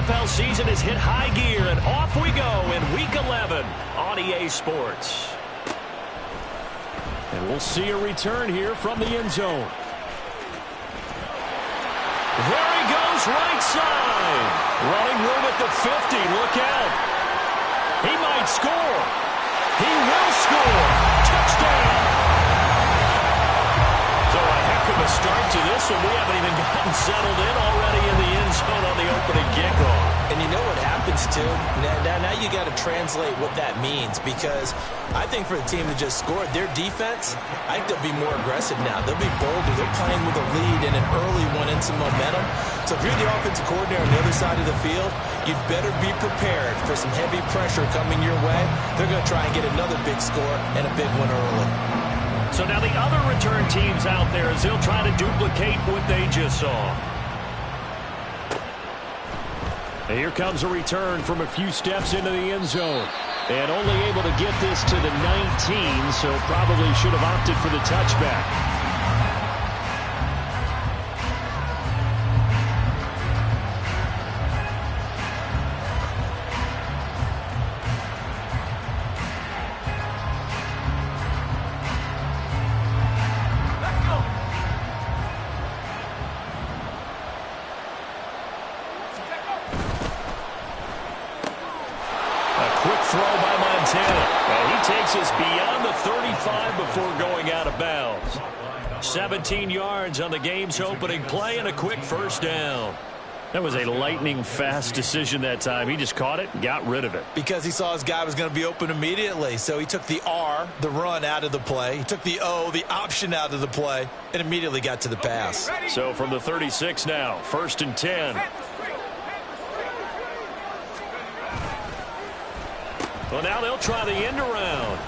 NFL season has hit high gear, and off we go in Week 11 on EA Sports. And we'll see a return here from the end zone. There he goes, right side. Running room at the 50. Look out. He might score. He will score. Touchdown. So a heck of a start to this one. We haven't even gotten settled in already in the end zone on the opening kickoff. And you know what happens, too? Now you got to translate what that means, because I think for the team that just scored, their defense, I think they'll be more aggressive now. They'll be bolder. They're playing with a lead and an early one and some momentum. So if you're the offensive coordinator on the other side of the field, you'd better be prepared for some heavy pressure coming your way. They're going to try and get another big score and a big one early. So now the other return teams out there as they'll try to duplicate what they just saw. And here comes a return from a few steps into the end zone. And only able to get this to the 19, so probably should have opted for the touchback. Throw by Montana. And he takes us beyond the 35 before going out of bounds. 17 yards on the game's opening play and a quick first down. That was a lightning-fast decision that time. He just caught it and got rid of it. Because he saw his guy was going to be open immediately. So he took the R, the run, out of the play. He took the O, the option, out of the play, and immediately got to the pass. So from the 36 now, 1st and 10. Well, now they'll try the end around.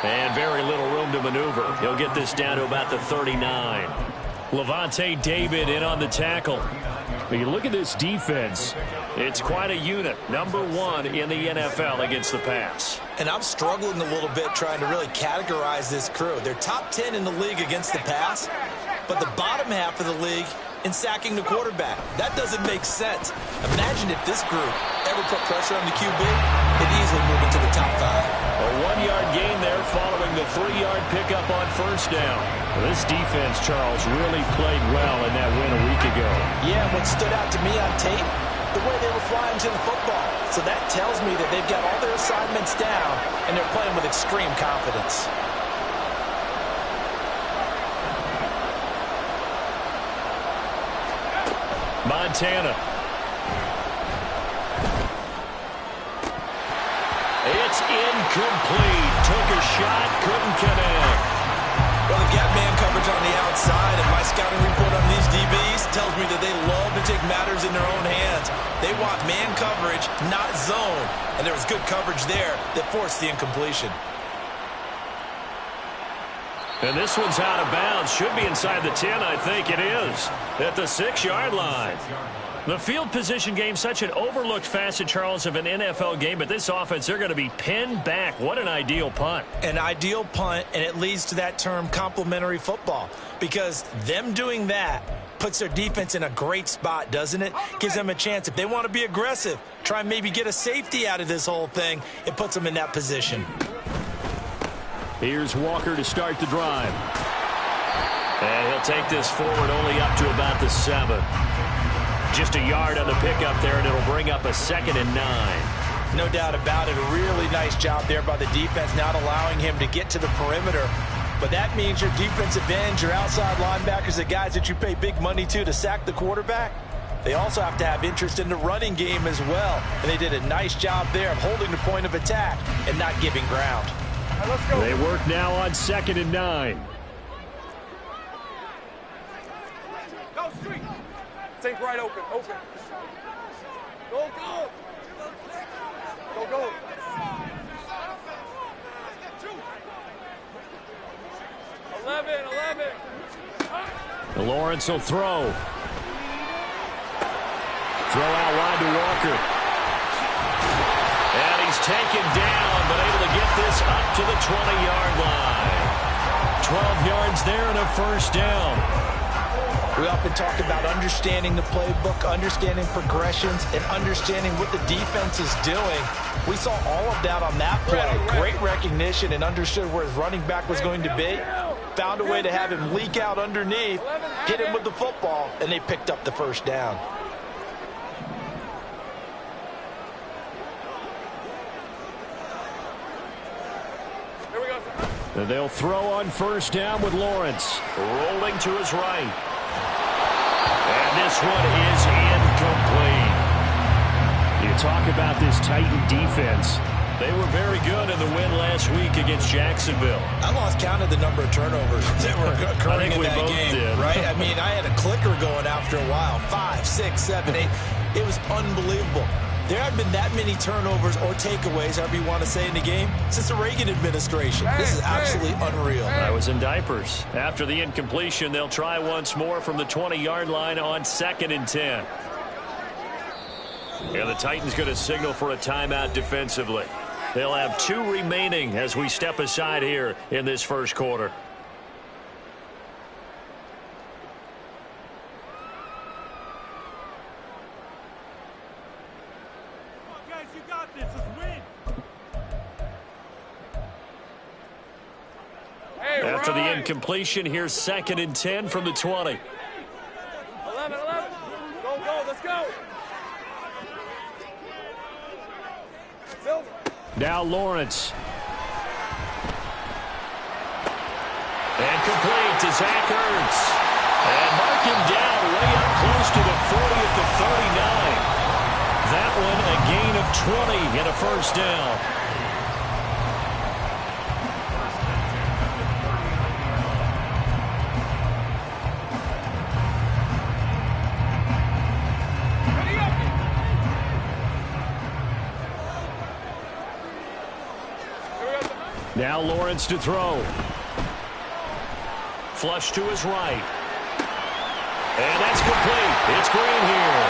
And very little room to maneuver. He'll get this down to about the 39. Levante David in on the tackle. When you look at this defense, it's quite a unit. #1 in the NFL against the pass. And I'm struggling a little bit trying to really categorize this crew. They're top 10 in the league against the pass, but the bottom half of the league in sacking the quarterback. That doesn't make sense. Imagine if this group ever put pressure on the QB, it'd easily move into the top 5. A 1-yard gain there following the 3-yard pickup on first down. Well, this defense, Charles, really played well in that win a week ago. Yeah, what stood out to me on tape, the way they were flying to the football. So that tells me that they've got all their assignments down, and they're playing with extreme confidence. Montana. It's incomplete. Took a shot, couldn't connect. Well, they've got man coverage on the outside, and my scouting report on these DBs tells me that they love to take matters in their own hands. They want man coverage, not zone. And there was good coverage there that forced the incompletion. And this one's out of bounds. Should be inside the 10, I think it is. At the 6-yard line. The field position game, such an overlooked facet, Charles, of an NFL game. But this offense, they're going to be pinned back. What an ideal punt. An ideal punt, and it leads to that term complementary football. Because them doing that puts their defense in a great spot, doesn't it? Gives them a chance. If they want to be aggressive, try and maybe get a safety out of this whole thing, it puts them in that position. Here's Walker to start the drive. And he'll take this forward only up to about the 7. Just a yard on the pickup there, and it'll bring up a 2nd and 9. No doubt about it. A really nice job there by the defense, not allowing him to get to the perimeter. But that means your defensive ends, your outside linebackers, the guys that you pay big money to sack the quarterback, they also have to have interest in the running game as well. And they did a nice job there of holding the point of attack and not giving ground. Let's go. They work now on 2nd and 9. Go, street. Think right open. Open. Go, go. Go, go. Lawrence will throw. Throw out wide to Walker. And he's taken down, but able to get this up to the 20-yard line. 12 yards there and a first down. We often talk about understanding the playbook, understanding progressions, and understanding what the defense is doing. We saw all of that on that play. Great recognition and understood where his running back was going to be. Found a way to have him leak out underneath, hit him with the football, and they picked up the first down. And they'll throw on first down with Lawrence. Rolling to his right. And this one is incomplete. You talk about this Titan defense. They were very good in the win last week against Jacksonville. I lost count of the number of turnovers that were occurring in that game. Did. Right? I mean, I had a clicker going after a while. 5, 6, 7, 8. It was unbelievable. There haven't been that many turnovers or takeaways, however you want to say, in the game since the Reagan administration. This is absolutely unreal. I was in diapers. After the incompletion, they'll try once more from the 20-yard line on 2nd and 10. And the Titans going to signal for a timeout defensively. They'll have 2 remaining as we step aside here in this first quarter. After the incompletion, here's 2nd and 10 from the 20. 11. Go, let's go. Silver. Now Lawrence. And complete to Zach Ertz. And mark him down way up close to the 40 at the 39. That one a gain of 20 and a first down. Now Lawrence to throw. Flush to his right. And that's complete. It's Green here.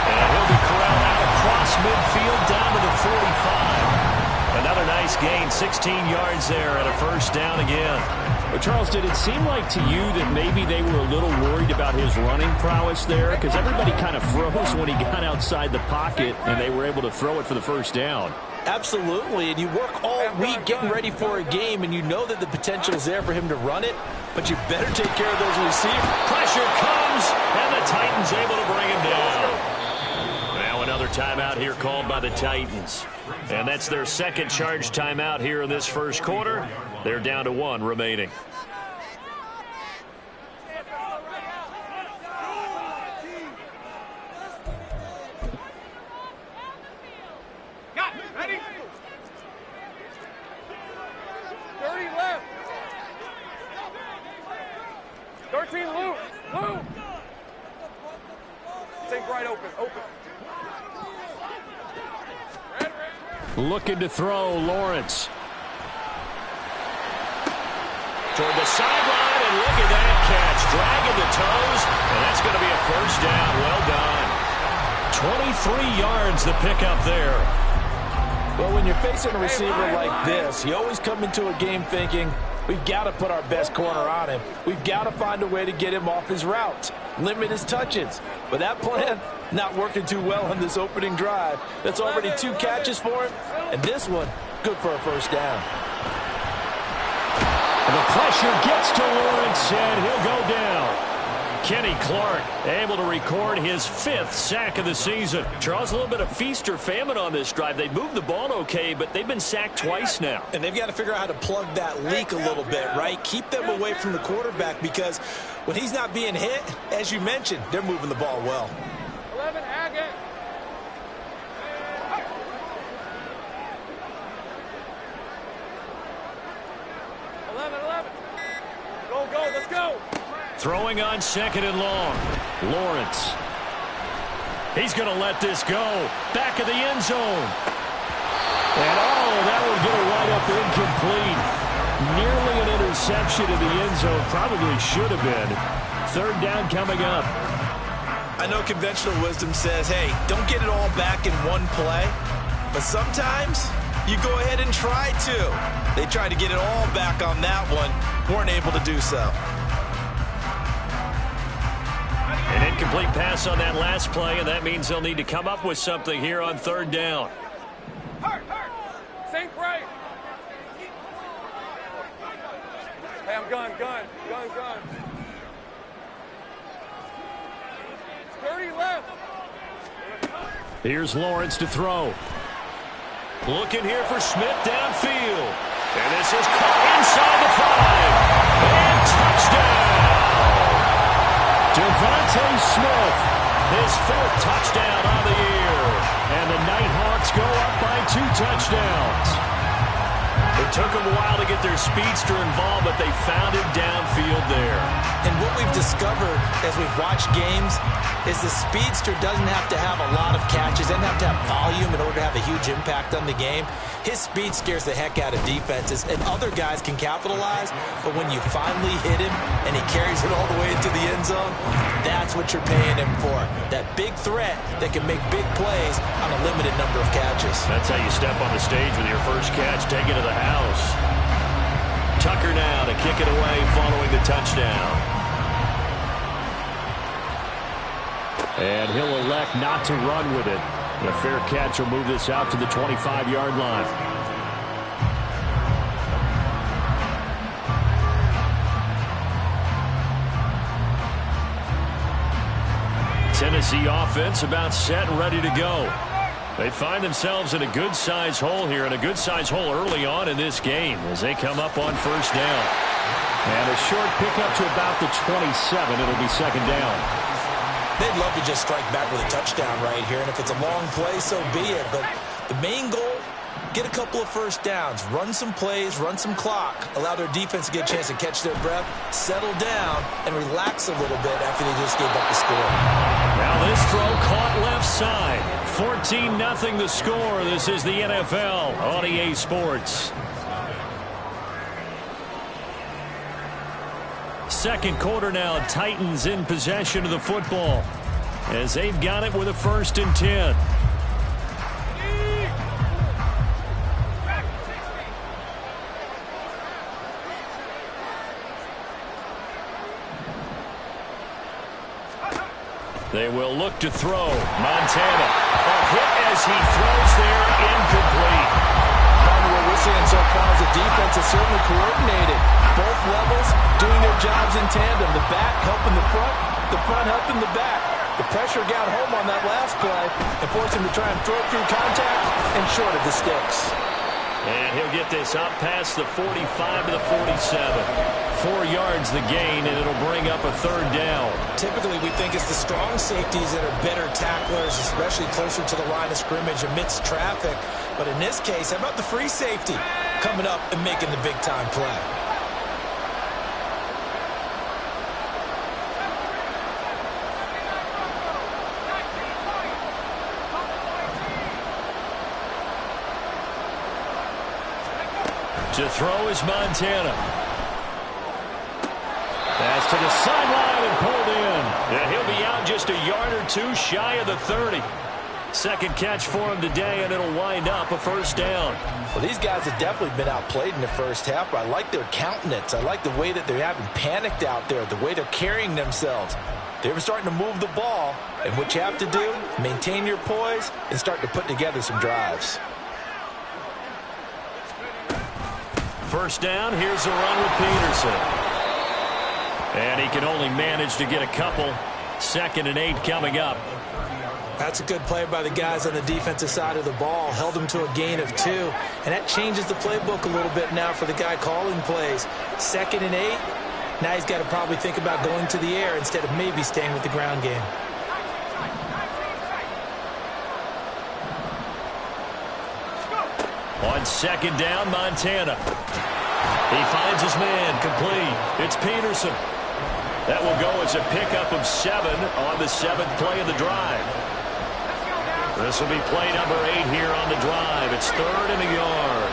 And he'll be corralled out across midfield down to the 45. Another nice gain, 16 yards there and a first down again. Well, Charles, did it seem like to you that maybe they were a little worried about his running prowess there? Because everybody kind of froze when he got outside the pocket and they were able to throw it for the first down. Absolutely, and you work all week getting ready for a game, and you know that the potential is there for him to run it, but you better take care of those receivers. Pressure comes, and the Titans able to bring him down. Now another timeout here called by the Titans. And that's their second charge timeout here in this first quarter. They're down to 1 remaining. Ready? 30 left. 13 loop. Think right open. Looking to throw, Lawrence. Toward the sideline, and look at that catch. Dragging the toes, and that's going to be a first down. Well done. 23 yards the pickup there. Well, when you're facing a receiver like this, you always come into a game thinking, we've got to put our best corner on him. We've got to find a way to get him off his routes, limit his touches. But that plan, not working too well on this opening drive. That's already 2 catches for him, and this one, good for a first down. The pressure gets to Lawrence, and he'll go down. Kenny Clark able to record his 5th sack of the season. Charles, a little bit of feast or famine on this drive. They moved the ball okay, but they've been sacked twice now. And they've got to figure out how to plug that leak a little bit, right? Keep them away from the quarterback, because when he's not being hit, as you mentioned, they're moving the ball well. 11, Agate. Go, let's go. Throwing on 2nd and long. Lawrence. He's going to let this go. Back of the end zone. And that would get a right up incomplete. Nearly an interception in the end zone. Probably should have been. 3rd down coming up. I know conventional wisdom says, hey, don't get it all back in one play. But sometimes you go ahead and try to. They tried to get it all back on that one. Weren't able to do so. An incomplete pass on that last play, and that means they'll need to come up with something here on third down. Sink right. Hey, I'm gun. 30 left. Here's Lawrence to throw. Looking here for Smith downfield. And this is caught inside the 5. And touchdown! Devontae Smith, his 4th touchdown on the year. And the Nighthawks go up by 2 touchdowns. It took them a while to get their speedster involved, but they found him downfield there. And what we've discovered as we've watched games is the speedster doesn't have to have a lot of catches, doesn't have to have volume in order to have a huge impact on the game. His speed scares the heck out of defenses, and other guys can capitalize, but when you finally hit him and he carries it all the way into the end zone, that's what you're paying him for. That big threat that can make big plays on a limited number of catches. That's how you step on the stage with your first catch, take it to the house. Tucker now to kick it away following the touchdown. And he'll elect not to run with it. A fair catch will move this out to the 25-yard line. Tennessee offense about set and ready to go. They find themselves in a good-sized hole here, and a good-sized hole early on in this game as they come up on first down. And a short pickup to about the 27. It'll be second down. They'd love to just strike back with a touchdown right here, and if it's a long play, so be it. But the main goal, get a couple of first downs, run some plays, run some clock, allow their defense to get a chance to catch their breath, settle down, and relax a little bit after they just gave up the score. Now this throw caught left side. 14-0 the score. This is the NFL on EA Sports. Second quarter now, Titans in possession of the football as they've got it with a 1st and 10. They will look to throw. Montana, a hit as he throws there, incomplete. What we're seeing so far is the defense is certainly coordinated. Both levels doing their jobs in tandem. The back helping the front helping the back. The pressure got home on that last play and forced him to try and throw through contact and short of the sticks. And he'll get this up past the 45 to the 47. 4 yards the gain, and it'll bring up a 3rd down. Typically, we think it's the strong safeties that are better tacklers, especially closer to the line of scrimmage amidst traffic. But in this case, how about the free safety coming up and making the big-time play? To throw is Montana. Pass to the sideline and pulled in. And he'll be out just a yard or 2 shy of the 30. Second catch for him today, and it'll wind up a 1st down. Well, these guys have definitely been outplayed in the first half, but I like their countenance. I like the way that they haven't panicked out there, the way they're carrying themselves. They were starting to move the ball, and what you have to do, maintain your poise and start to put together some drives. 1st down, here's a run with Peterson. And he can only manage to get a couple. 2nd and 8 coming up. That's a good play by the guys on the defensive side of the ball. Held them to a gain of 2. And that changes the playbook a little bit now for the guy calling plays. 2nd and 8. Now he's got to probably think about going to the air instead of maybe staying with the ground game. On 2nd down, Montana. He finds his man, complete. It's Peterson. That will go as a pickup of 7 on the 7th play of the drive. This will be play number 8 here on the drive. It's 3rd and a yard.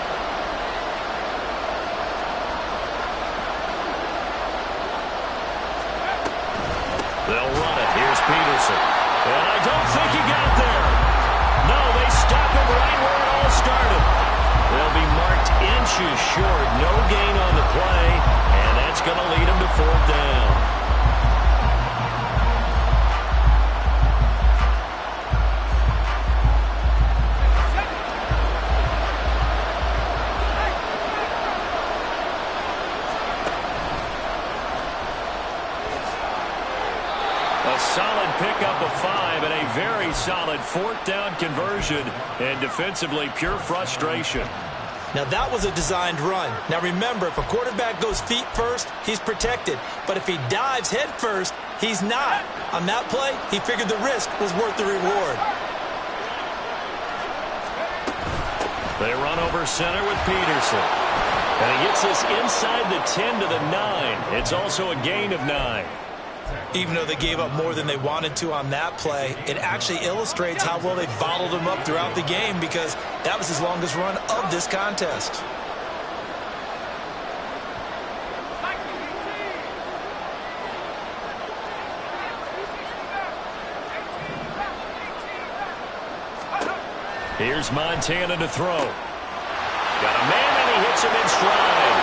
They'll run it. Here's Peterson. And I don't think he got there. No, they stop him right where it all started. They'll be marked inches short. No gain on the play, and that's going to lead them to 4th down. A solid pickup of 5 and a very solid 4th down conversion. And defensively, pure frustration. Now, that was a designed run. Now, remember, if a quarterback goes feet first, he's protected. But if he dives head first, he's not. On that play, he figured the risk was worth the reward. They run over center with Peterson. And he gets this inside the 10 to the 9. It's also a gain of 9. Even though they gave up more than they wanted to on that play, it actually illustrates how well they bottled him up throughout the game because that was his longest run of this contest. Here's Montana to throw. Got a man and he hits him in stride.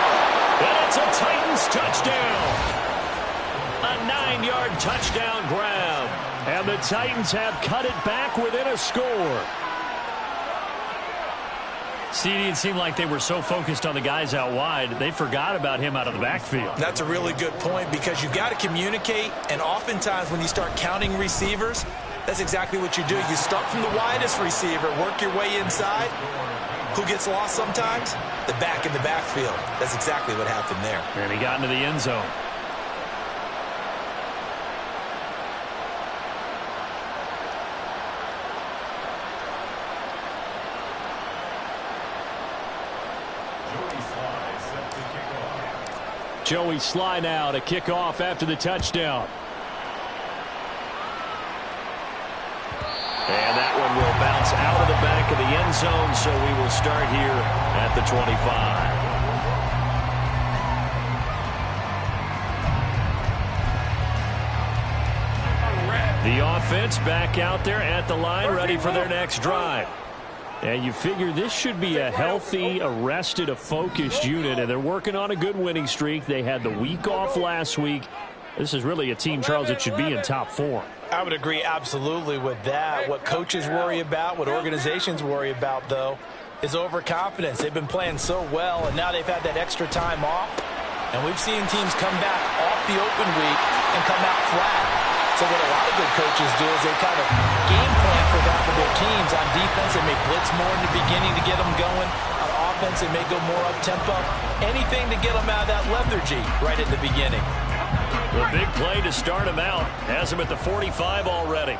And it's a Titans touchdown. A 9-yard touchdown grab. And the Titans have cut it back within a score. CD, it seemed like they were so focused on the guys out wide, they forgot about him out of the backfield. That's a really good point because you've got to communicate, and oftentimes when you start counting receivers, that's exactly what you do. You start from the widest receiver, work your way inside. Who gets lost sometimes? The back in the backfield. That's exactly what happened there. And he got into the end zone. Joey Sly now to kick off after the touchdown. And that one will bounce out of the back of the end zone, so we will start here at the 25. The offense back out there at the line, ready for their next drive. And you figure this should be a healthy, arrested, a focused unit, and they're working on a good winning streak. They had the week off last week. This is really a team, Charles, that should be in top form. I would agree absolutely with that. What coaches worry about, what organizations worry about, though, is overconfidence. They've been playing so well, and now they've had that extra time off. And we've seen teams come back off the open week and come out flat. So what a lot of good coaches do is they kind of game plan for that with their teams. On defense, they may blitz more in the beginning to get them going. On offense, they may go more up-tempo. Anything to get them out of that lethargy right at the beginning. The big play to start him out has him at the 45 already.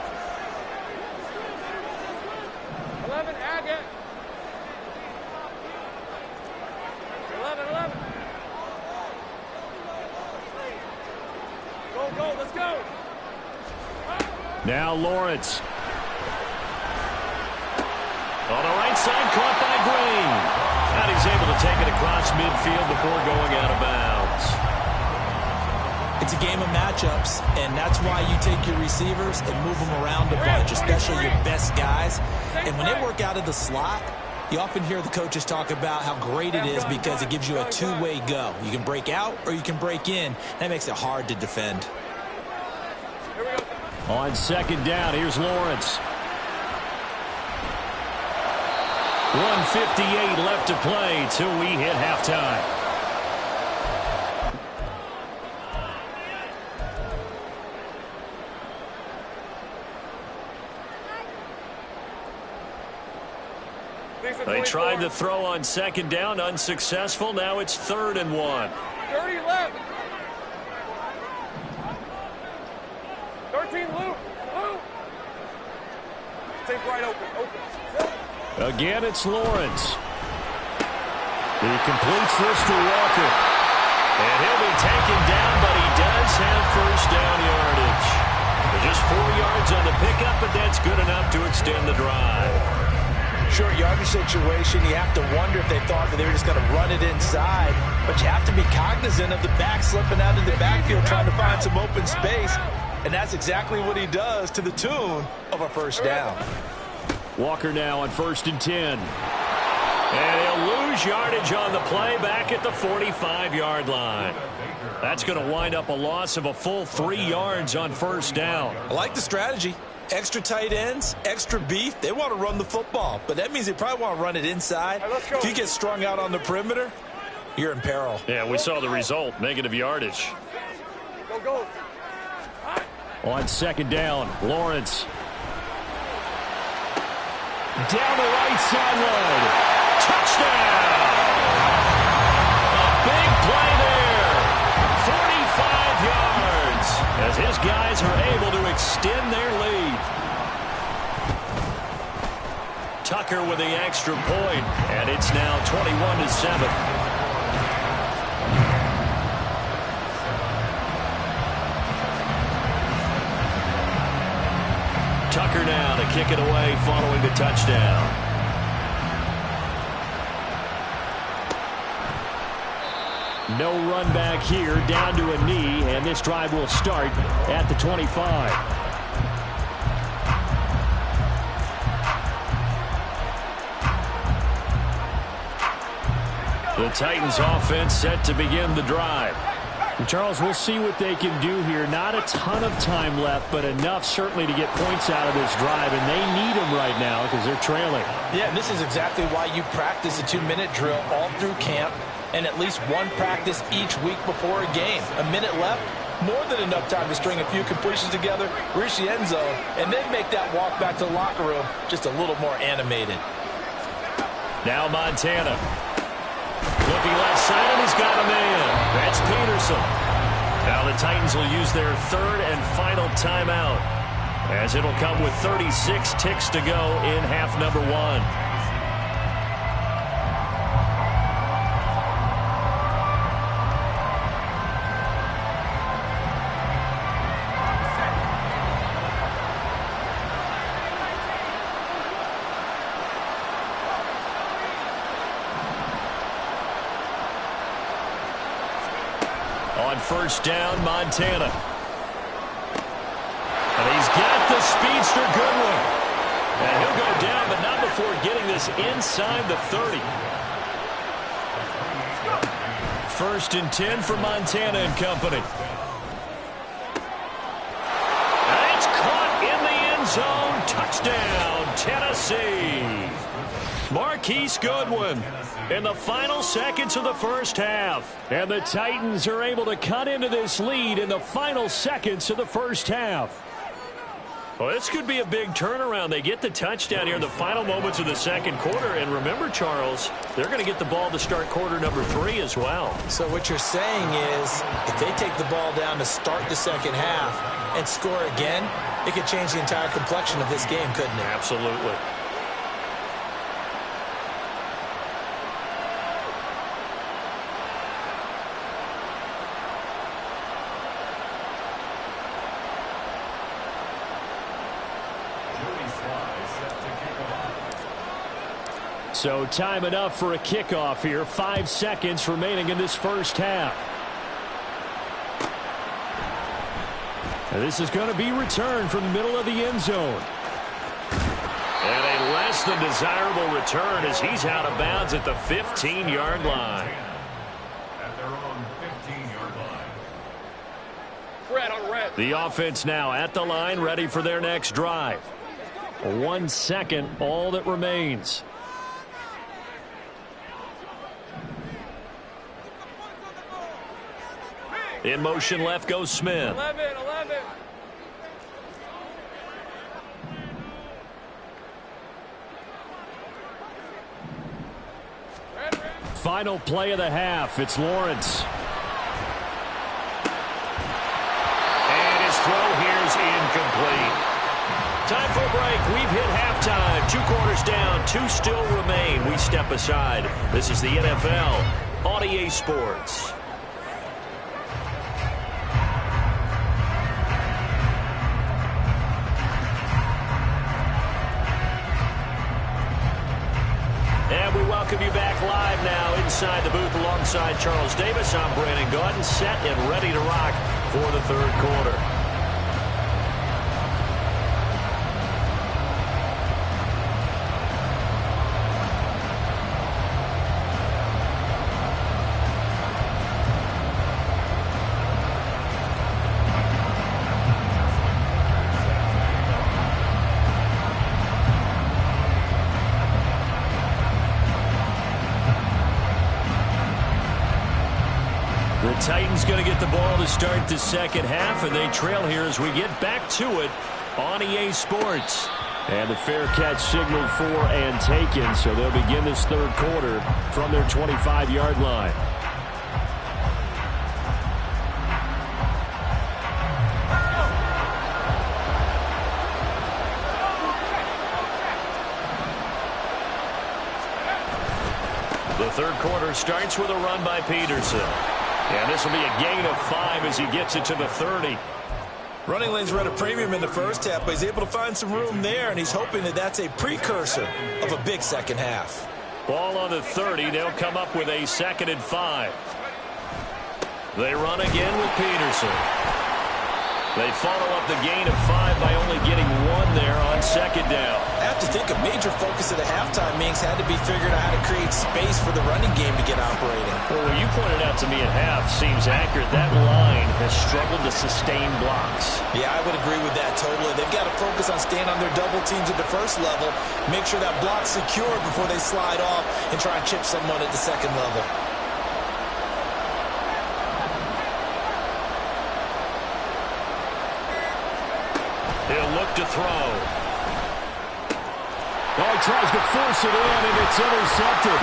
11, add it. 11. Go, let's go. Now Lawrence. On the right side, caught by Green. And he's able to take it across midfield before going out of bounds. It's a game of matchups, and that's why you take your receivers and move them around a bunch, especially your best guys. And when they work out of the slot, you often hear the coaches talk about how great it is because it gives you a two-way go. You can break out or you can break in. That makes it hard to defend. On second down, here's Lawrence. 1:58 left to play till we hit halftime. They tried to throw on second down, unsuccessful. Now it's 3rd and 1. 30 left. 13, Luke. Take right open. Again, it's Lawrence. He completes this to Walker. And he'll be taken down, but he does have first down yardage. Just 4 yards on the pickup, but that's good enough to extend the drive. Short yardage situation, you have to wonder if they thought that they were just going to run it inside. But you have to be cognizant of the back slipping out of the backfield trying to find some open space. And that's exactly what he does to the tune of a first down. Walker now on 1st and 10. And he'll lose yardage on the play back at the 45-yard line. That's going to wind up a loss of a full 3 yards on first down. I like the strategy. Extra tight ends, extra beef. They want to run the football, but that means they probably want to run it inside. If you get strung out on the perimeter, you're in peril. Yeah, we saw the result, negative yardage. Go. On second down, Lawrence. Down the right sideline. Touchdown! A big play there. 45 yards as his guys are able to extend their lead. Tucker with the extra point, and it's now 21-7. Tucker now to kick it away following the touchdown. No run back here, down to a knee, and this drive will start at the 25. The Titans offense set to begin the drive. And Charles, we'll see what they can do here. Not a ton of time left, but enough certainly to get points out of this drive, and they need them right now because they're trailing. Yeah, and this is exactly why you practice a 2-minute drill all through camp and at least one practice each week before a game. A minute left, more than enough time to string a few completions together, reach the end zone, and then make that walk back to the locker room just a little more animated. Now Montana. Looking left side, and he's got a man. That's Peterson. Now the Titans will use their third and final timeout, as it'll come with 36 ticks to go in half number one. On first down, Montana. And he's got the speedster Goodwin. And he'll go down, but not before getting this inside the 30. First and 10 for Montana and company. And it's caught in the end zone. Touchdown, Tennessee. Marquise Goodwin in the final seconds of the first half. And the Titans are able to cut into this lead in the final seconds of the first half. Well, this could be a big turnaround. They get the touchdown here in the final moments of the second quarter. And remember, Charles, they're going to get the ball to start quarter number 3 as well. So what you're saying is if they take the ball down to start the second half and score again, it could change the entire complexion of this game, couldn't it? Absolutely. So time enough for a kickoff here. 5 seconds remaining in this first half. And this is going to be returned from the middle of the end zone. And a less than desirable return as he's out of bounds at the 15-yard line. At their own 15-yard line. Red on red. The offense now at the line, ready for their next drive. 1 second, all that remains. In motion left goes Smith. 11. Final play of the half. It's Lawrence. And his throw here is incomplete. Time for a break. We've hit halftime. 2 quarters down. 2 still remain. We step aside. This is the NFL on EA Sports. And we welcome you back live now inside the booth alongside Charles Davis. I'm Brandon Gaudin, set and ready to rock for the third quarter. The Titans going to get the ball to start the second half, and they trail here as we get back to it on EA Sports. And the fair catch signaled for and taken, so they'll begin this third quarter from their 25-yard line. The third quarter starts with a run by Peterson. And this will be a gain of 5 as he gets it to the 30. Running lanes were at a premium in the first half, but he's able to find some room there, and he's hoping that that's a precursor of a big second half. Ball on the 30. They'll come up with a 2nd and 5. They run again with Peterson. They follow up the gain of 5 by only getting 1 there on 2nd down. I have to think a major focus of the halftime meetings had to be figuring out how to create space for the running game to get operating. Well, what you pointed out to me at half seems accurate. That line has struggled to sustain blocks. Yeah, I would agree with that totally. They've got to focus on staying on their double teams at the first level, make sure that block's secure before they slide off and try and chip someone at the second level. He'll look to throw. Oh, he tries to force it in, and it's intercepted.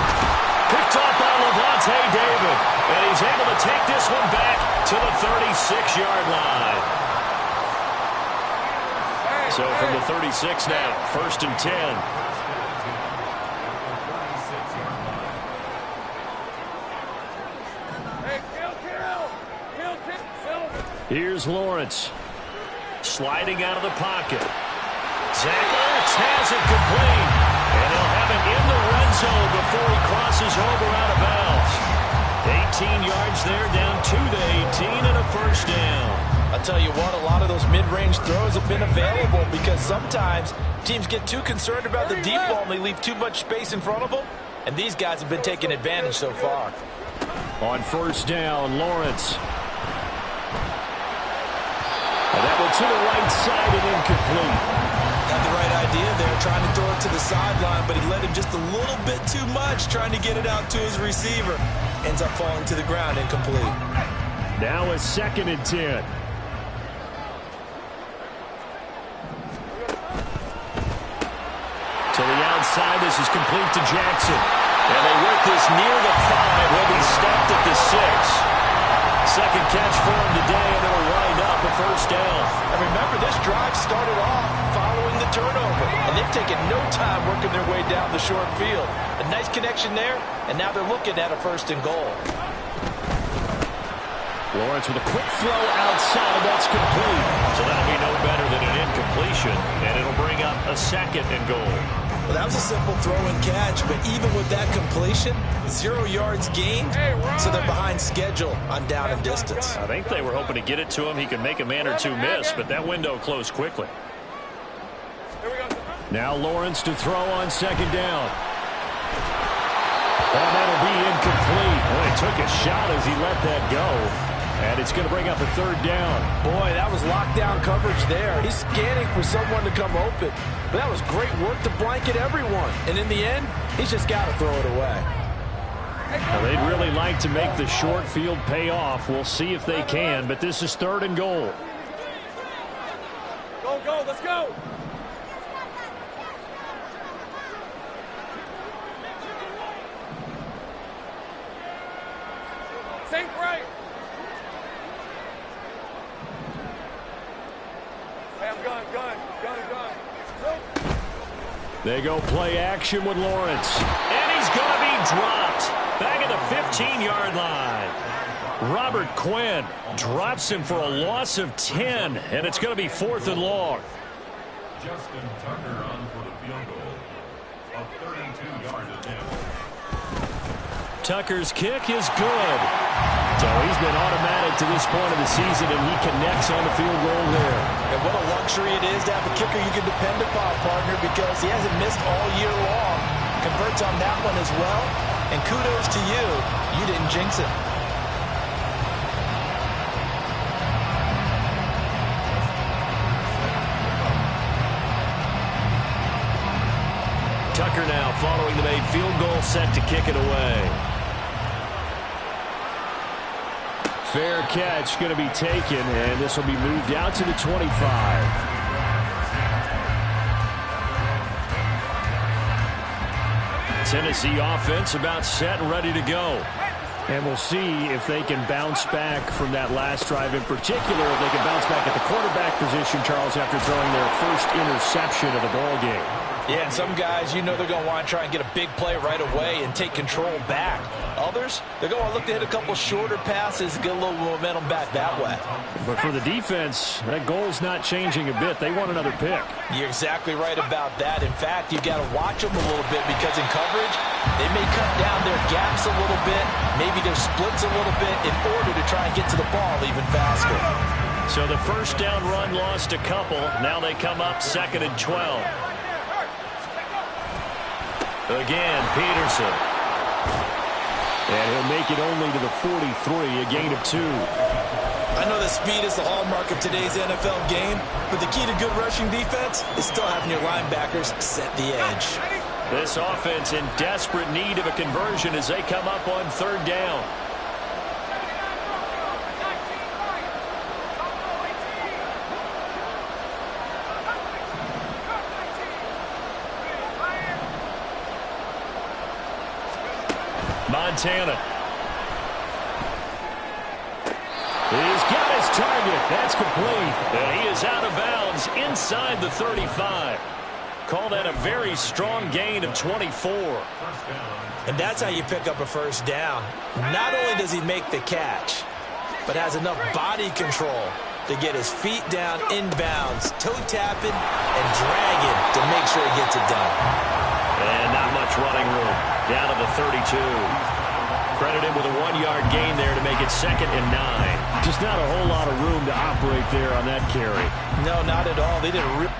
Picked off by Levante David. And he's able to take this one back to the 36-yard line. So from the 36 now, 1st and 10. Here's Lawrence. Sliding out of the pocket. Zach Ertz has it complete. And he'll have it in the red zone before he crosses over out of bounds. 18 yards there, down to the 18 and a 1st down. I'll tell you what, a lot of those mid-range throws have been available because sometimes teams get too concerned about the deep ball and they leave too much space in front of them. And these guys have been taking advantage so far. On 1st down, Lawrence. And that one to the right side and incomplete. Had the right idea there, trying to throw it to the sideline, but he let him just a little bit too much, trying to get it out to his receiver. Ends up falling to the ground, incomplete. Now a 2nd and 10. To the outside, this is complete to Jackson. And they work this near the 5. He'll be stopped at the 6. 2nd catch for him today, and it'll wind up a 1st down. And remember, this drive started off following the turnover, and they've taken no time working their way down the short field. A nice connection there, and now they're looking at a 1st and goal. Lawrence with a quick throw outside, that's complete. So that'll be no better than an incompletion, and it'll bring up a 2nd and goal. Well, that was a simple throw and catch, but even with that completion, 0 yards gained, so they're behind schedule on down and distance. I think they were hoping to get it to him. He could make a man or two miss, but that window closed quickly. Now Lawrence to throw on 2nd down. And that'll be incomplete. Well, he took a shot as he let that go. And it's going to bring up a 3rd down. Boy, that was lockdown coverage there. He's scanning for someone to come open. But that was great work to blanket everyone. And in the end, he's just got to throw it away. Well, they'd really like to make the short field pay off. We'll see if they can, but this is 3rd and goal. Go, let's go. Think right. Hey, I'm gun. They go play action with Lawrence. And he's going to be dropped back at the 15-yard line. Robert Quinn drops him for a loss of 10, and it's going to be 4th and long. Justin Tucker on for the field goal of 32 yards attempt. Tucker's kick is good. So he's been automatic to this point of the season, and he connects on the field goal there. And what a luxury it is to have a kicker you can depend upon, partner, because he hasn't missed all year long. Converts on that one as well. And kudos to you. You didn't jinx it. Tucker now following the made field goal, set to kick it away. Fair catch going to be taken, and this will be moved out to the 25. Tennessee offense about set and ready to go. And we'll see if they can bounce back from that last drive, in particular if they can bounce back at the quarterback position, Charles, after throwing their first interception of the ball game. Yeah, and some guys, you know they're going to want to try and get a big play right away and take control back. Others, they're going to look to hit a couple shorter passes, get a little momentum back that way. But for the defense, that goal's not changing a bit. They want another pick. You're exactly right about that. In fact, you got to watch them a little bit because in coverage, they may cut down their gaps a little bit, maybe their splits a little bit in order to try and get to the ball even faster. So the first down run lost a couple. Now they come up 2nd and 12. Again, Peterson. And he'll make it only to the 43, a gain of 2. I know that speed is the hallmark of today's NFL game, but the key to good rushing defense is still having your linebackers set the edge. This offense in desperate need of a conversion as they come up on 3rd down. Montana. He's got his target. That's complete. And he is out of bounds inside the 35. Call that a very strong gain of 24. And that's how you pick up a first down. Not only does he make the catch, but has enough body control to get his feet down inbounds, toe tapping, and dragging to make sure he gets it done. And not much running room. Down to the 32. Credited with a 1-yard gain there to make it 2nd and 9. Just not a whole lot of room to operate there on that carry. No, not at all. They did a real...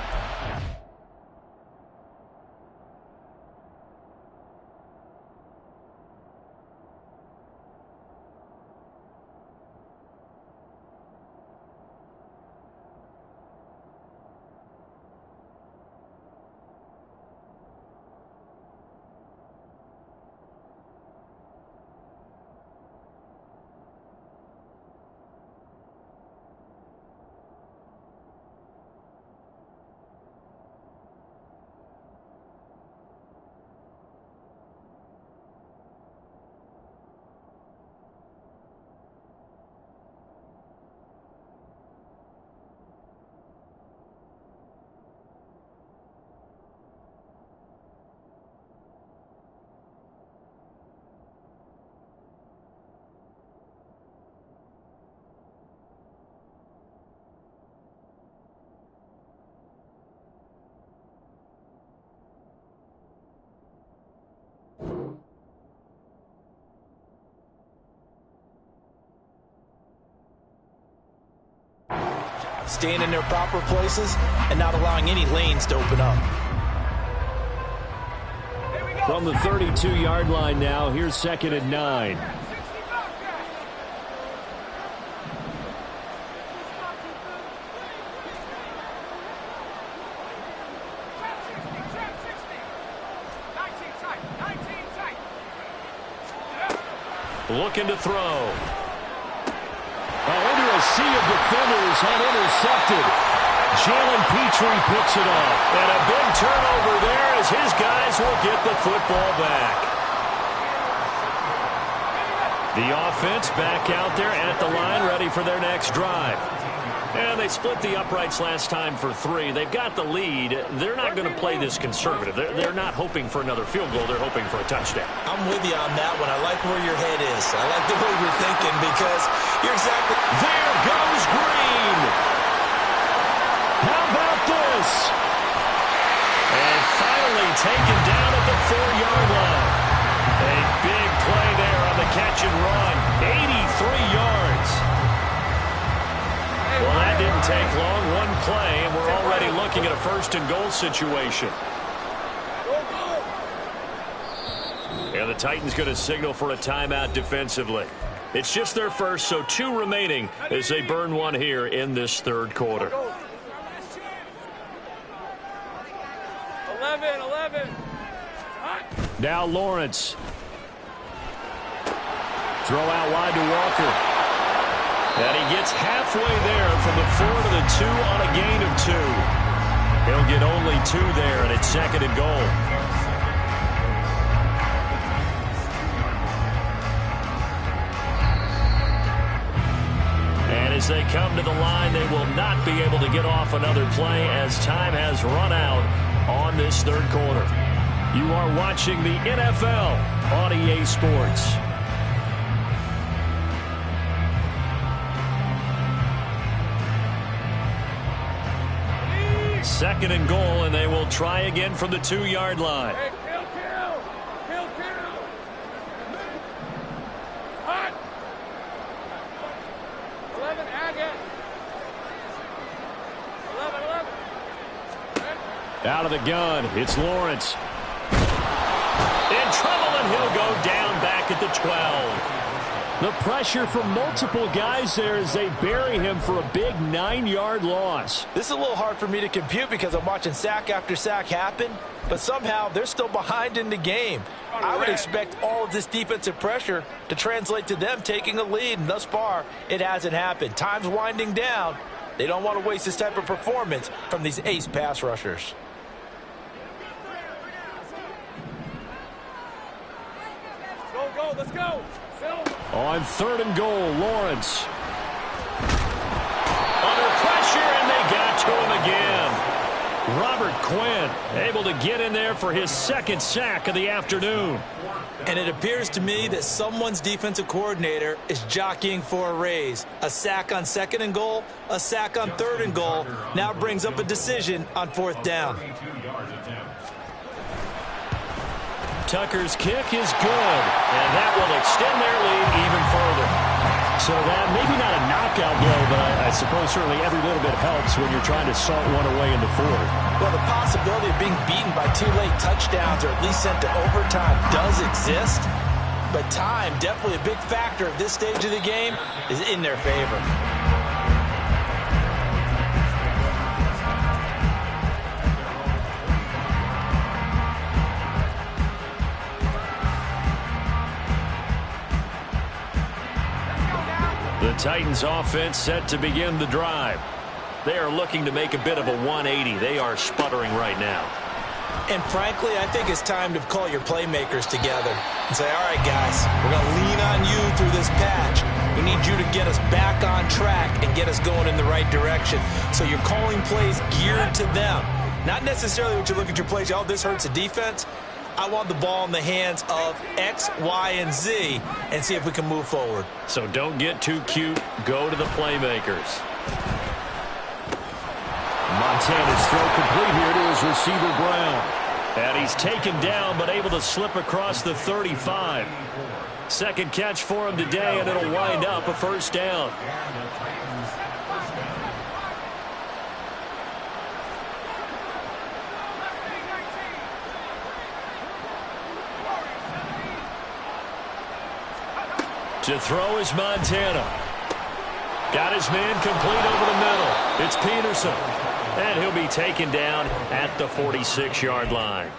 Staying in their proper places and not allowing any lanes to open up. From the 32-yard line now, here's 2nd and 9. Looking to throw. Under a sea of defenders and intercepted. Jalen Petrie picks it off. And a big turnover there as his guys will get the football back. The offense back out there at the line, ready for their next drive. And they split the uprights last time for 3. They've got the lead. They're not going to play this conservative. They're not hoping for another field goal. They're hoping for a touchdown. I'm with you on that one. I like where your head is. I like the way you're thinking because you're exactly... There goes Green. How about this? And finally taken down at the 4-yard line. A big play there on the catch and run. 83 yards. Well, that didn't take long. One play, and we're already looking at a 1st and goal situation. And the Titans going to signal for a timeout defensively. It's just their first, so 2 remaining as they burn one here in this 3rd quarter. 11. Now Lawrence. Throw out wide to Walker. gets halfway there from the 4 to the 2 on a gain of 2. He'll get only 2 there, and it's 2nd and goal. And as they come to the line, they will not be able to get off another play as time has run out on this 3rd quarter. You are watching the NFL on EA Sports. Second and goal, and they will try again from the 2-yard line. Hey, kill. Hot. 11, Agate. 11. Out of the gun, it's Lawrence. In trouble, and he'll go down back at the 12. The pressure from multiple guys there as they bury him for a big 9-yard loss. This is a little hard for me to compute because I'm watching sack after sack happen, but somehow they're still behind in the game. I would expect all of this defensive pressure to translate to them taking a lead, and thus far, it hasn't happened. Time's winding down. They don't want to waste this type of performance from these ace pass rushers. Go, let's go. On 3rd and goal, Lawrence. Under pressure, and they got to him again. Robert Quinn able to get in there for his 2nd sack of the afternoon. And it appears to me that someone's defensive coordinator is jockeying for a raise. A sack on 2nd and goal, a sack on 3rd and goal, now brings up a decision on 4th down. Tucker's kick is good, and that will extend their lead even further. So that maybe not a knockout blow, but I suppose certainly every little bit helps when you're trying to salt one away in the 4th. Well, the possibility of being beaten by 2 late touchdowns or at least sent to overtime does exist, but time, definitely a big factor at this stage of the game, is in their favor. The Titans offense set to begin the drive. They are looking to make a bit of a 180. They are sputtering right now. And frankly, I think it's time to call your playmakers together and say, all right, guys, we're going to lean on you through this patch. We need you to get us back on track and get us going in the right direction. So you're calling plays geared to them. Not necessarily what you look at your plays, oh, this hurts the defense. I want the ball in the hands of X, Y, and Z and see if we can move forward. So don't get too cute. Go to the playmakers. Montana's throw complete here to his receiver, Brown. And he's taken down but able to slip across the 35. 2nd catch for him today, and it'll wind up a 1st down. To throw is Montana. Got his man complete over the middle. It's Peterson. And he'll be taken down at the 46-yard line.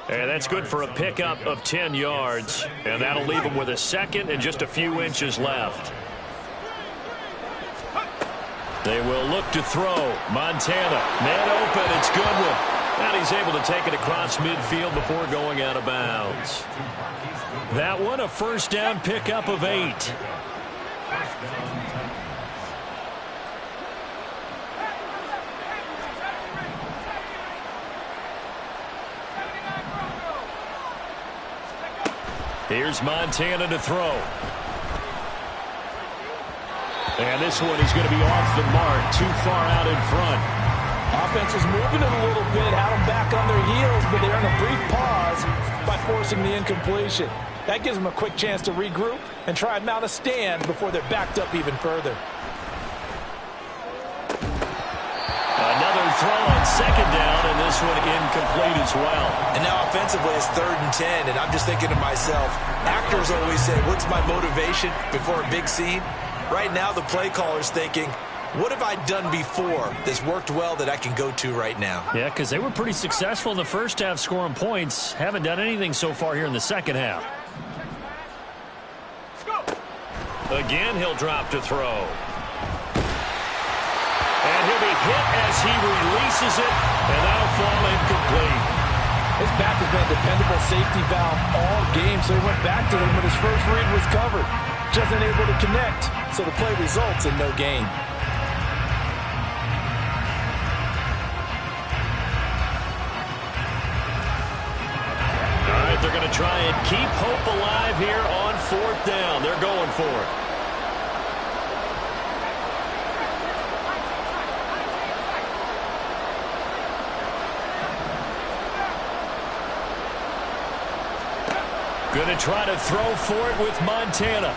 And that's good for a pickup of 10 yards. And that'll leave him with a 2nd and just a few inches left. They will look to throw. Montana, man open, it's Goodwin. And he's able to take it across midfield before going out of bounds. That one, a 1st down pickup of 8. Here's Montana to throw. And this one is going to be off the mark, too far out in front. Offense was moving it a little bit, had them back on their heels, but they're in a brief pause by forcing the incompletion. That gives them a quick chance to regroup and try and mount a stand before they're backed up even further. Another throw on 2nd down, and this one incomplete as well. And now offensively it's 3rd and 10, and I'm just thinking to myself, actors always say, what's my motivation before a big scene? Right now the play caller's thinking, what have I done before that's worked well that I can go to right now? Yeah, because they were pretty successful in the 1st half scoring points. Haven't done anything so far here in the 2nd half. Again, he'll drop to throw. And he'll be hit as he releases it, and that'll fall incomplete. His back has been a dependable safety valve all game, so he went back to him when his first read was covered. Just unable to connect, so the play results in no gain. All right, they're going to try and keep hope alive here on 4th down. They're going for it. Going to try to throw for it with Montana.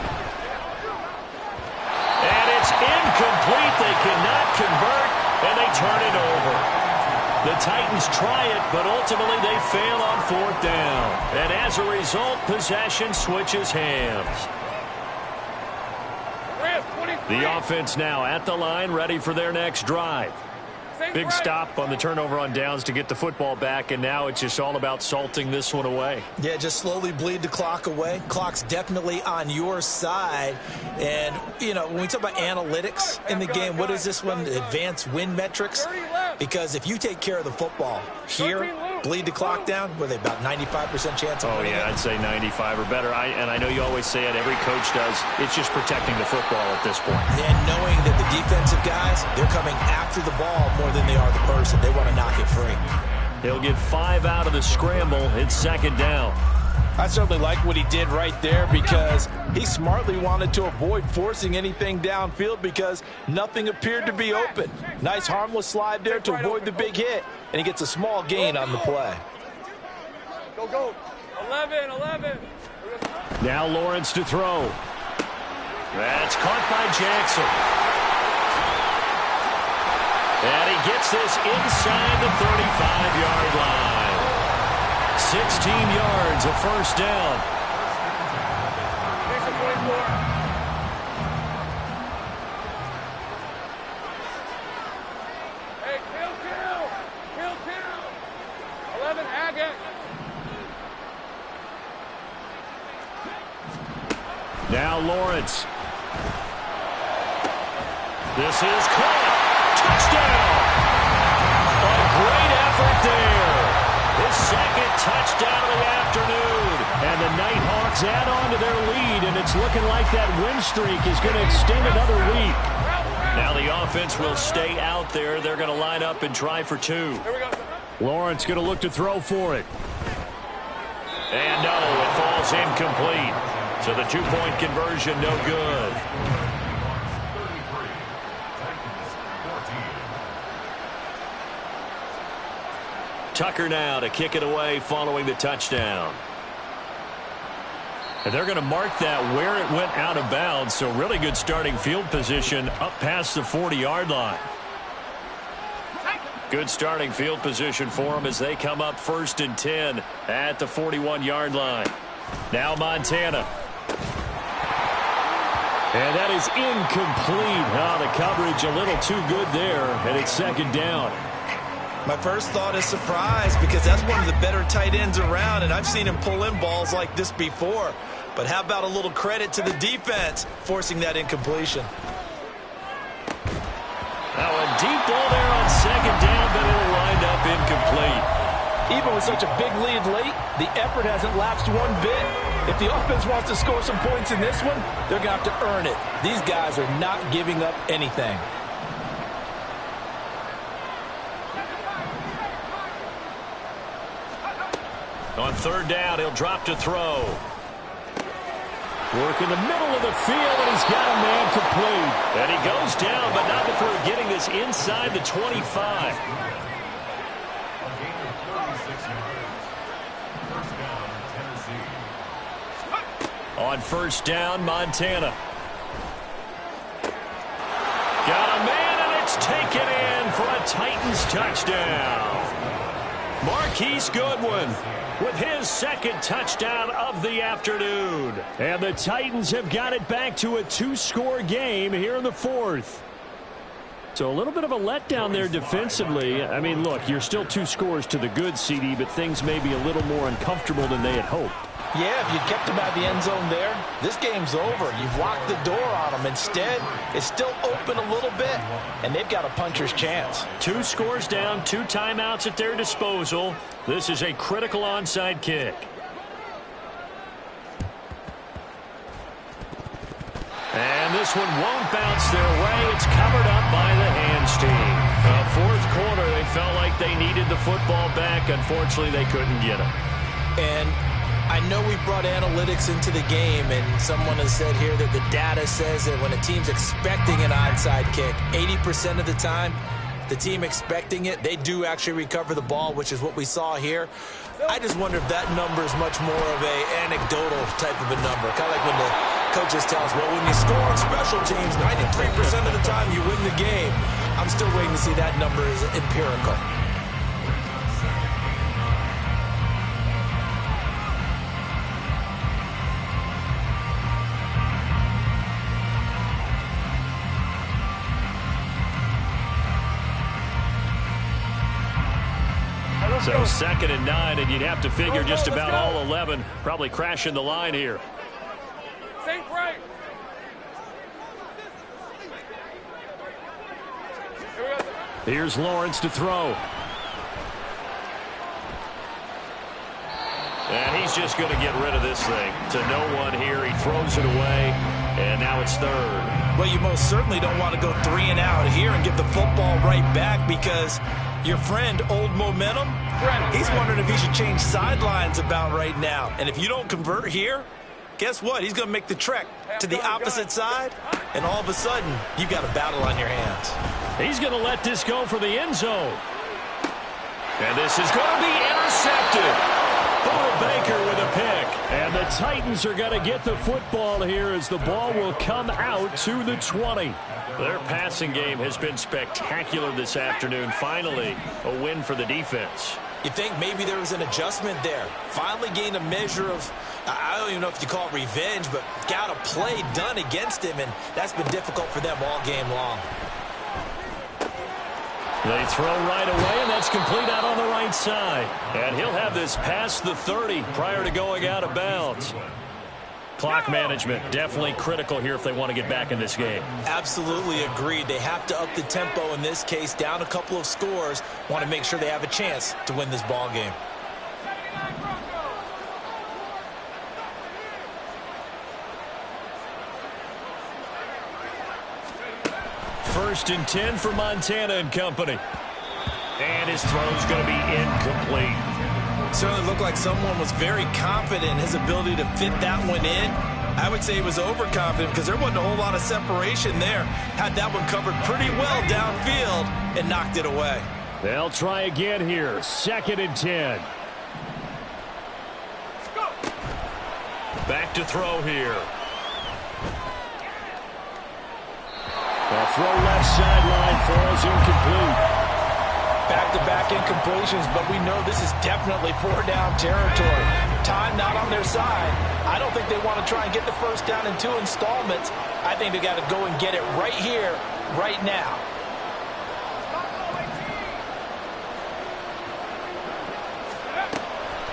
And it's incomplete. They cannot convert, and they turn it over. The Titans try it, but ultimately they fail on 4th down. And as a result, possession switches hands. The offense now at the line, ready for their next drive. Big stop on the turnover on downs to get the football back, and now it's just all about salting this one away. Yeah, just slowly bleed the clock away. Clock's definitely on your side. And, you know, when we talk about analytics in the game, what is this one? Advanced win metrics? Because if you take care of the football here, bleed the clock down, what are they, about 95% chance of winning it? I'd say 95 or better. And I know you always say it, every coach does. It's just protecting the football at this point. And knowing that the defensive guys, they're coming after the ball more than they are the person. They want to knock it free. He'll get 5 out of the scramble. It's 2nd down. I certainly like what he did right there because he smartly wanted to avoid forcing anything downfield because nothing appeared to be open. Nice harmless slide there to avoid the big hit, and he gets a small gain on the play. Go. 11. Now Lawrence to throw. That's caught by Jackson. And he gets this inside the 35-yard line. 16 yards, a 1st down. Hey, kill. 11, Agate. Now Lawrence. This is caught. Touchdown. A great effort there. His 2nd touchdown of the afternoon. And the Nighthawks add on to their lead, and it's looking like that win streak is going to extend another week. Now the offense will stay out there. They're going to line up and try for 2. Lawrence going to look to throw for it. And no, it falls incomplete. So the 2-point conversion, no good. Tucker now to kick it away following the touchdown. And they're going to mark that where it went out of bounds, so really good starting field position up past the 40-yard line. Good starting field position for them as they come up 1st and 10 at the 41-yard line. Now Montana. And that is incomplete. The coverage a little too good there, and it's 2nd down. My first thought is surprise because that's one of the better tight ends around, and I've seen him pull in balls like this before. But how about a little credit to the defense forcing that incompletion? Now a deep ball there on 2nd down, but it'll wind up incomplete. Even with such a big lead late, the effort hasn't lapsed one bit. If the offense wants to score some points in this one, they're going to have to earn it. These guys are not giving up anything. On 3rd down, he'll drop to throw. Work in the middle of the field, and he's got a man complete. And he goes down, but not before getting this inside the 25. On 1st down, Montana. Got a man, and it's taken in for a Titans touchdown. Marquise Goodwin with his 2nd touchdown of the afternoon. And the Titans have got it back to a 2-score game here in the 4th. So a little bit of a letdown there defensively. I mean, look, you're still 2 scores to the good, CD, but things may be a little more uncomfortable than they had hoped. Yeah, if you kept him out of the end zone there, this game's over. You've locked the door on him. Instead, it's still open a little bit, and they've got a puncher's chance. 2 scores down, 2 timeouts at their disposal. This is a critical onside kick. And this one won't bounce their way. It's covered up by the hands team. Fourth quarter, they felt like they needed the football back. Unfortunately, they couldn't get it. And I know we brought analytics into the game, and someone has said here that the data says that when a team's expecting an onside kick, 80% of the time, the team expecting it, they do actually recover the ball, which is what we saw here. I just wonder if that number is much more of a anecdotal type of a number. Kind of like when the coaches tell us, well, when you score on special teams, 93% of the time you win the game. I'm still waiting to see that number is empirical. So 2nd and 9, and you'd have to figure just about all 11 probably crashing the line here. Think right. Here's Lawrence to throw. And he's just going to get rid of this thing to no one here. He throws it away, and now it's 3rd. Well, you most certainly don't want to go 3 and out here and get the football right back, because your friend, Old Momentum, he's wondering if he should change sidelines about right now. And if you don't convert here, guess what? He's going to make the trek to the opposite side, and all of a sudden, you've got a battle on your hands. He's going to let this go for the end zone. And this is going to be intercepted. Budda Baker with a pick. And the Titans are going to get the football here as the ball will come out to the 20. Their passing game has been spectacular this afternoon. Finally, a win for the defense. You think maybe there was an adjustment there. Finally gained a measure of, I don't even know if you call it revenge, but got a play done against him, and that's been difficult for them all game long. They throw right away, and that's complete out on the right side. And he'll have this past the 30 prior to going out of bounds. Clock management definitely critical here if they want to get back in this game. Absolutely agreed. They have to up the tempo in this case, down a couple of scores. Want to make sure they have a chance to win this ball game. First and 10 for Montana and company. And his throw's going to be incomplete. Certainly looked like someone was very confident in his ability to fit that one in. I would say he was overconfident because there wasn't a whole lot of separation there. Had that one covered pretty well downfield and knocked it away. They'll try again here. 2nd and 10. Back to throw here. The throw left sideline falls incomplete. Back-to-back incompletions, but we know this is definitely 4-down territory. Time not on their side. I don't think they want to try and get the first down in 2 installments. I think they got to go and get it right here, right now.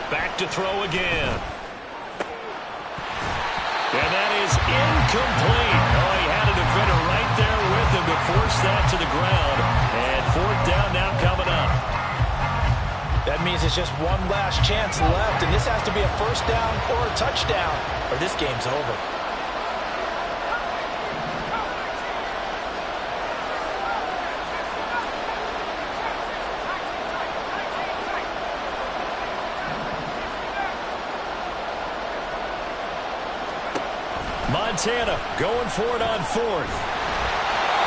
Back to throw again. And that is incomplete. Oh, he had a defender right there with him to force that to the ground. And 4th down now coming up. That means it's just one last chance left, and this has to be a first down or a touchdown, or this game's over. Montana going for it on 4th.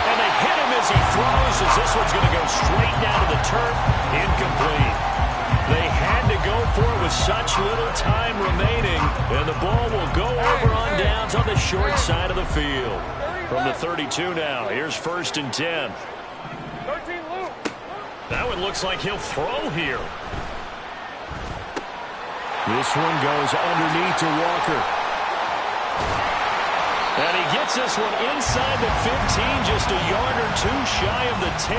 And they hit him as he throws, as this one's going to go straight down to the turf. Incomplete. They had to go for it with such little time remaining, and the ball will go over on downs on the short side of the field. From the 32 now, here's 1st and 10. That one looks like he'll throw here. This one goes underneath to Walker. And he gets this one inside the 15, just a yard or 2 shy of the 10.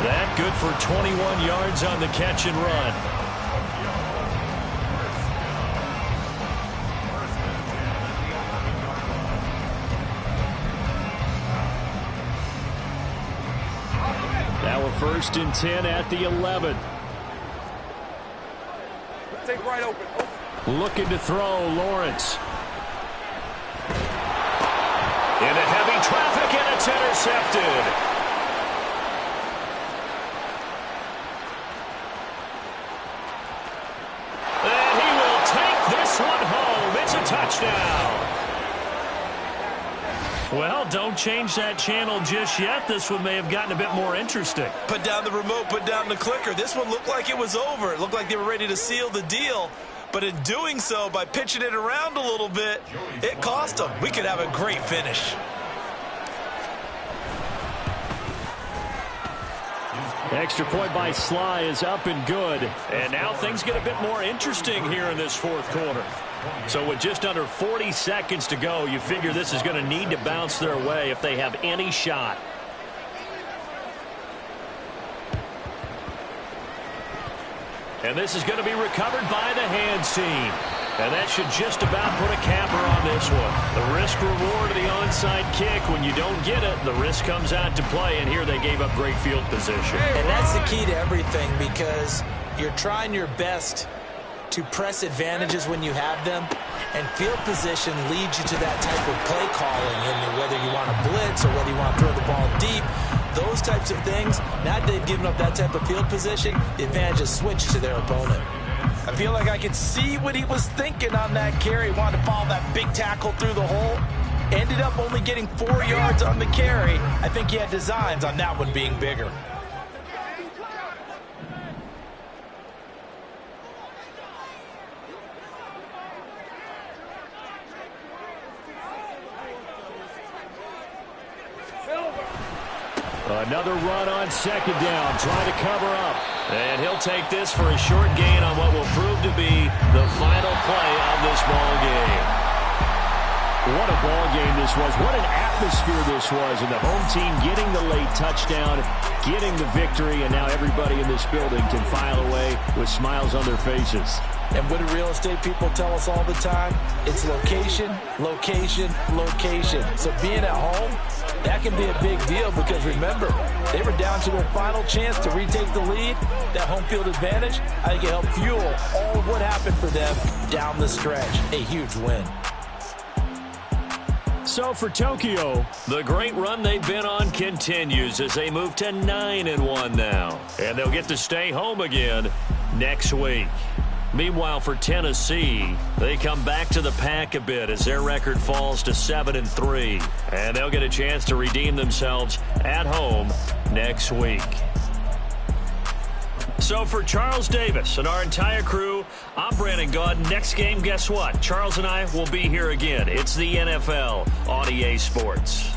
That good for 21 yards on the catch and run. Now a 1st and 10 at the 11. Take right open. Looking to throw, Lawrence. Into heavy traffic, and it's intercepted. And he will take this one home. It's a touchdown. Well, don't change that channel just yet. This one may have gotten a bit more interesting. Put down the remote, put down the clicker. This one looked like it was over. It looked like they were ready to seal the deal. But in doing so, by pitching it around a little bit, it cost them. We could have a great finish. Extra point by Sly is up and good. And now things get a bit more interesting here in this 4th quarter. So with just under 40 seconds to go, you figure this is going to need to bounce their way if they have any shot. And this is going to be recovered by the hands team. And that should just about put a capper on this one. The risk-reward of the onside kick, when you don't get it, the risk comes out to play, and here they gave up great field position. And that's the key to everything, because you're trying your best to press advantages when you have them, and field position leads you to that type of play calling, and whether you want to blitz or whether you want to throw the ball deep, those types of things. Now that they've given up that type of field position, the advantage is switched to their opponent. I feel like I could see what he was thinking on that carry. He wanted to follow that big tackle through the hole. Ended up only getting 4 yards on the carry. I think he had designs on that one being bigger. Another run on 2nd down, trying to cover up. And he'll take this for a short gain on what will prove to be the final play of this ball game. What a ball game this was. What an atmosphere this was. And the home team getting the late touchdown, getting the victory, and now everybody in this building can file away with smiles on their faces. And what do real estate people tell us all the time? It's location, location, location. So being at home, that can be a big deal because, remember, they were down to their final chance to retake the lead. That home field advantage, I think it helped fuel all of what happened for them down the stretch. A huge win. So for Tokyo, the great run they've been on continues as they move to 9-1 now. And they'll get to stay home again next week. Meanwhile, for Tennessee, they come back to the pack a bit as their record falls to 7-3. And they'll get a chance to redeem themselves at home next week. So for Charles Davis and our entire crew, I'm Brandon Gaud. Next game, guess what? Charles and I will be here again. It's the NFL on EA Sports.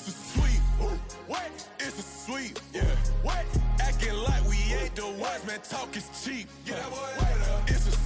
It's a sweep. What? It's a sweep. Yeah. What? Acting like we ain't the ones, man. Talk is cheap. Yeah. It's a